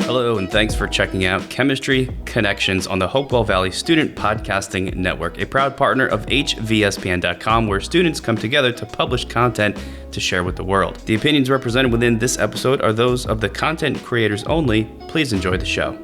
Hello, and thanks for checking out Chemistry Connections on the Hopewell Valley Student Podcasting Network, a proud partner of hvspn.com, where students come together to publish content to share with the world. The opinions represented within this episode are those of the content creators only. Please enjoy the show.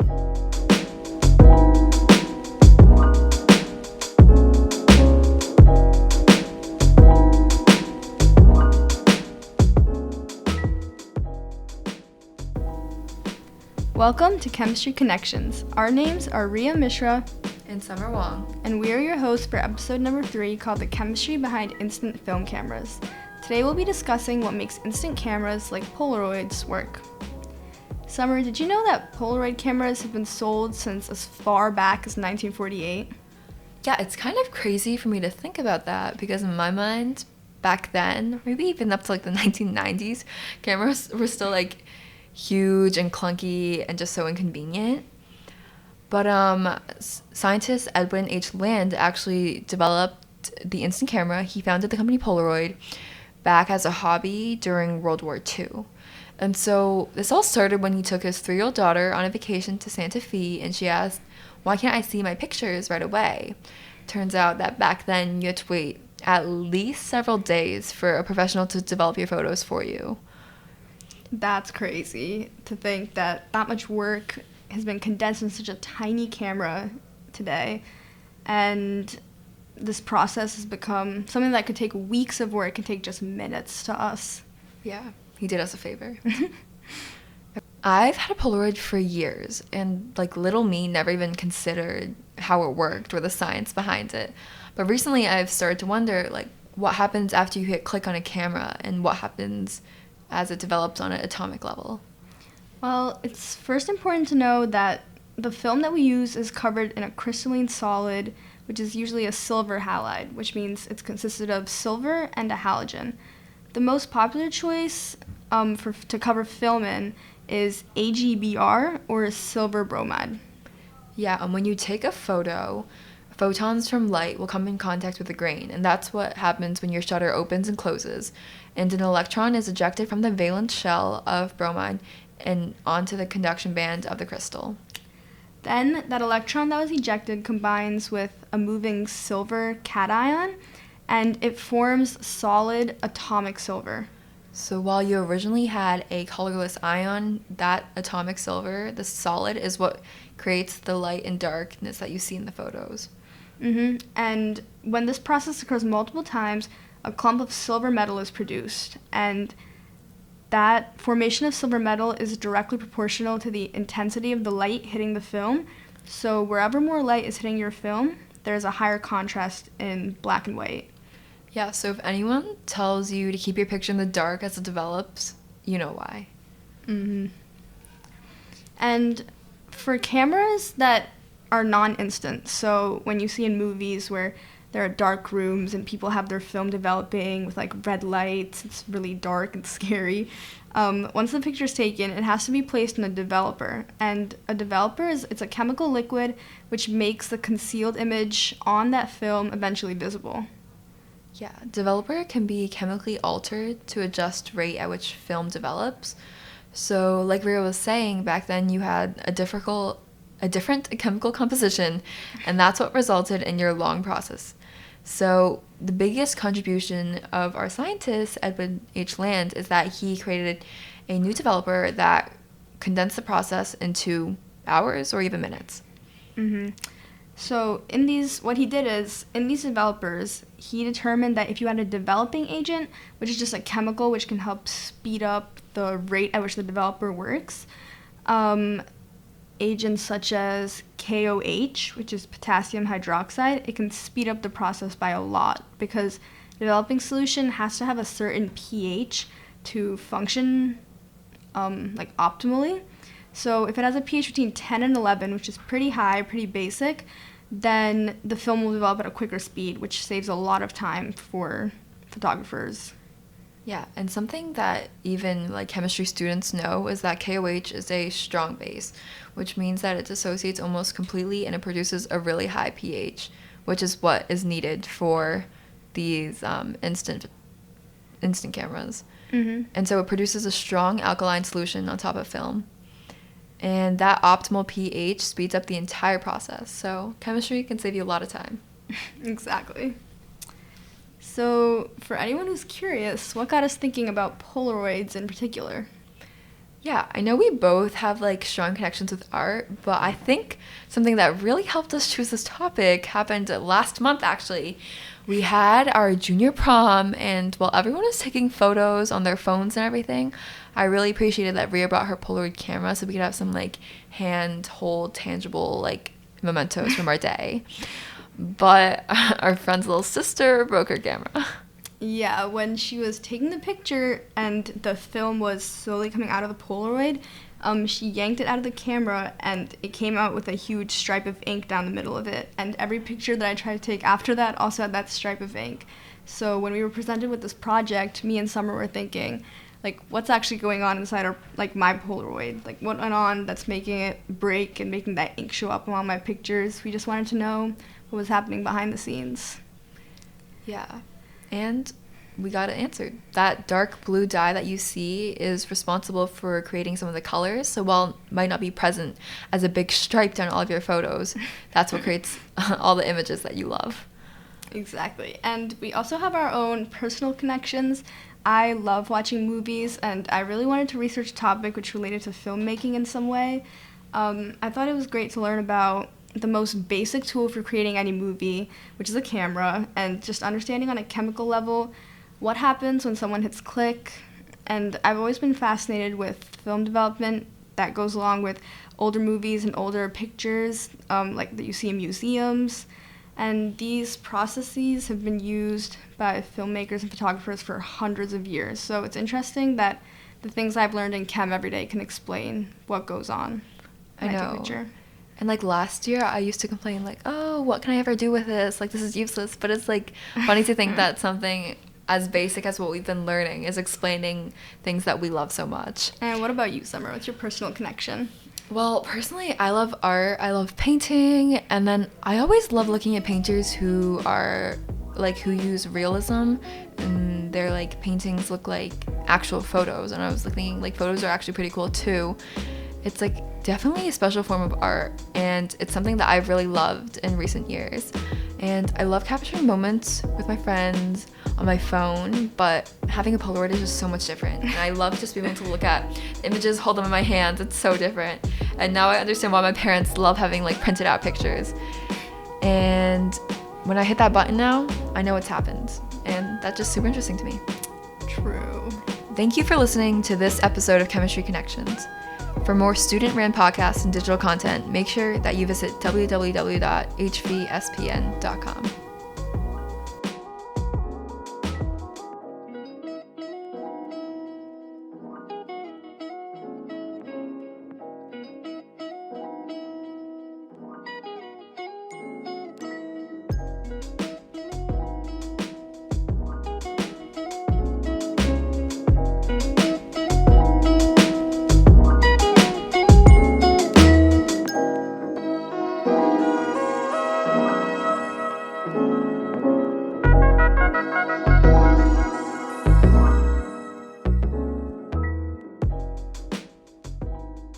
Welcome to Chemistry Connections. Our names are Riya, Mishra, and Summer Wang. And we are your hosts for episode number 3 called The Chemistry Behind Instant Film Cameras. Today we'll be discussing what makes instant cameras like Polaroids work. Summer, did you know that Polaroid cameras have been sold since as far back as 1948? Yeah, it's kind of crazy for me to think about that because in my mind, back then, maybe even up to like the 1990s, cameras were still like huge and clunky and just so inconvenient. But scientist Edwin H actually developed the instant camera. He founded the company Polaroid back as a hobby during World War II. And so this all started when he took his 3-year-old daughter on a vacation to Santa Fe, and she asked, "Why can't I see my pictures right away?" Turns out that back then you had to wait at least several days for a professional to develop your photos for you. That's crazy to think that much work has been condensed in such a tiny camera today. And this process has become something that could take weeks of work and take just minutes to us. Yeah, he did us a favor. I've had a Polaroid for years, and like little me never even considered how it worked or the science behind it. But recently I've started to wonder like what happens after you hit click on a camera and what happens as it develops on an atomic level. Well, it's first important to know that the film that we use is covered in a crystalline solid, which is usually a silver halide, which means it's consisted of silver and a halogen. The most popular choice to cover film in is AGBR, or silver bromide. Yeah, and when you take a photo, photons from light will come in contact with the grain, and that's what happens when your shutter opens and closes, and an electron is ejected from the valence shell of bromide and onto the conduction band of the crystal. Then that electron that was ejected combines with a moving silver cation, and it forms solid atomic silver. So while you originally had a colorless ion, that atomic silver, the solid, is what creates the light and darkness that you see in the photos. And when this process occurs multiple times, a clump of silver metal is produced, and that formation of silver metal is directly proportional to the intensity of the light hitting the film. So wherever more light is hitting your film, there's a higher contrast in black and white. Yeah, so if anyone tells you to keep your picture in the dark as it develops, you know why. And for cameras that are non-instant, so when you see in movies where there are dark rooms and people have their film developing with like red lights, it's really dark and scary. Once the picture's taken, it has to be placed in a developer. And a developer it's a chemical liquid which makes the concealed image on that film eventually visible. Yeah, developer can be chemically altered to adjust rate at which film develops. So like Riya was saying, back then you had a different chemical composition, and that's what resulted in your long process. So the biggest contribution of our scientist, Edwin H. is that he created a new developer that condensed the process into hours or even minutes. So what he did is, in these developers, he determined that if you had a developing agent, which is just a chemical which can help speed up the rate at which the developer works, agents such as KOH, which is potassium hydroxide, it can speed up the process by a lot because the developing solution has to have a certain pH to function optimally. So if it has a pH between 10 and 11, which is pretty high, pretty basic, then the film will develop at a quicker speed, which saves a lot of time for photographers. Yeah, and something that even like chemistry students know is that KOH is a strong base, which means that it dissociates almost completely and it produces a really high pH, which is what is needed for these instant cameras. Mm-hmm. And so it produces a strong alkaline solution on top of film. And that optimal pH speeds up the entire process. So chemistry can save you a lot of time. Exactly. So for anyone who's curious, what got us thinking about Polaroids in particular? Yeah, I know we both have like strong connections with art, but I think something that really helped us choose this topic happened last month actually. We had our junior prom, and while everyone was taking photos on their phones and everything, I really appreciated that Riya brought her Polaroid camera so we could have some like hand-hold, tangible like mementos from our day. But our friend's little sister broke her camera. Yeah, when she was taking the picture and the film was slowly coming out of the Polaroid, she yanked it out of the camera and it came out with a huge stripe of ink down the middle of it. And every picture that I tried to take after that also had that stripe of ink. So when we were presented with this project, me and Summer were thinking, like, what's actually going on inside our, like, my Polaroid? Like, what went on that's making it break and making that ink show up on my pictures? We just wanted to know what was happening behind the scenes. Yeah, and we got it answered. That dark blue dye that you see is responsible for creating some of the colors. So while it might not be present as a big stripe down all of your photos, that's what creates all the images that you love. Exactly. And we also have our own personal connections. I love watching movies, and I really wanted to research a topic which related to filmmaking in some way. I thought it was great to learn about the most basic tool for creating any movie, which is a camera, and just understanding on a chemical level what happens when someone hits click. And I've always been fascinated with film development that goes along with older movies and older pictures, like that you see in museums. And these processes have been used by filmmakers and photographers for hundreds of years. So it's interesting that the things I've learned in chem every day can explain what goes on when I take a picture. And like last year, I used to complain like, oh, what can I ever do with this? Like, this is useless. But it's like funny to think that something as basic as what we've been learning is explaining things that we love so much. And what about you, Summer? What's your personal connection? Well, personally, I love art. I love painting. And then I always love looking at painters who are like, who use realism, and their like paintings look like actual photos. And I was thinking like photos are actually pretty cool too. It's like definitely a special form of art, and it's something that I've really loved in recent years. And I love capturing moments with my friends on my phone, but having a Polaroid is just so much different. And I love just being able to look at images, hold them in my hands. It's so different. And now I understand why my parents love having like printed out pictures. And when I hit that button now, I know what's happened. And that's just super interesting to me. True. Thank you for listening to this episode of Chemistry Connections. For more student-ran podcasts and digital content, make sure that you visit www.hvspn.com.